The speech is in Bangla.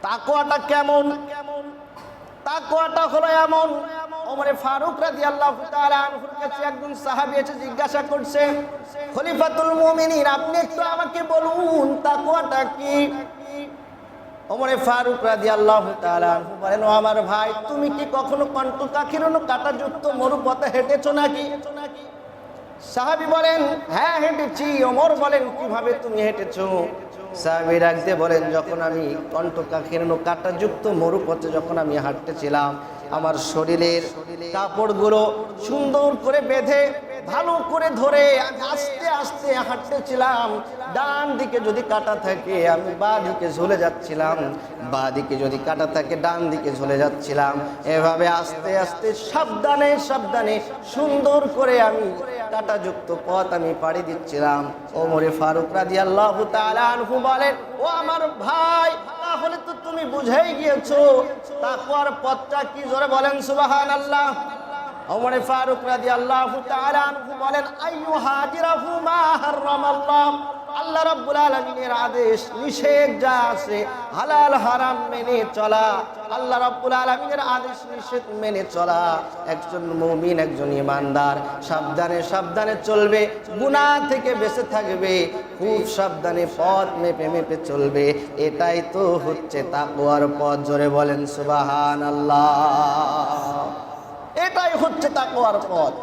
তাকওয়াটা কেমন? তাকওয়াটা হলো এমন, ওমর ফারুক রাদিয়াল্লাহু তাআলা আনহুর কাছে একজন সাহাবী এসে জিজ্ঞাসা করছে, খলিফাতুল মুমিনিন আপনি একটু আমাকে বলুন তাকওয়াটা কি? ওমর ফারুক রাদিয়াল্লাহু তাআলা আনহু বলেন, ও আমার ভাই, তুমি কি কখনো কণ্টকাকীর্ণ কাঁটাযুক্ত মরুপথে হেঁটেছো নাকি? সাহাবী বলেন, হ্যাঁ হেঁটেছি। ওমর বলেন, কিভাবে তুমি হেঁটেছো? সাহাবী রাখতে বলেন, যখন আমি কণ্টকাকীর্ণ কাঁটাযুক্ত মরুপথে যখন আমি হাঁটতেছিলাম, আমার শরীরের কাপড়গুলো সুন্দর করে বেঁধে ভালো করে ধরে আস্তে আস্তে হাঁটতেছিলাম। ডান দিকে যদি কাঁটা থাকে আমি বাঁ দিকে ঝুলে যাচ্ছিলাম, বাঁ দিকে যদি কাঁটা থাকে ডান দিকে ঝুলে যাচ্ছিলাম। এভাবে আস্তে আস্তে সাবধানে সাবধানে সুন্দর করে আমি কাঁটাযুক্ত পথ আমি পাড়ি দিচ্ছিলাম। ওমর ফারুক রাদিয়াল্লাহু তাআলা আনহু বলেন, ও আমার ভাই, তাহলে তো তুমি বুঝেই গিয়েছো তাকওয়ার পথটা কি। জোরে বলেন সুবহানাল্লাহ। ওমর ফারুক রাদিয়াল্লাহু তাআলা আনহু বলেন, আইয়ুহাদিরাহু মা হারামাল্লাহ, আল্লাহ রাব্বুল আলামিনের আদেশ নিষেধ যা আছে হালাল হারাম মেনে চলা, আল্লাহ রাব্বুল আলামিনের আদেশ নিষেধ মেনে চলা। একজন মুমিন, একজন ঈমানদার সাবধানে সাবধানে চলবে, গুনাহ থেকে বেঁচে থাকবে, খুব সাবধানে পথ মেপে মেপে চলবে। এটাই তো হচ্ছে তাকওয়ার পথ। জোরে বলেন সুবহানাল্লাহ। এটাই হচ্ছে তাকওয়ার পথ।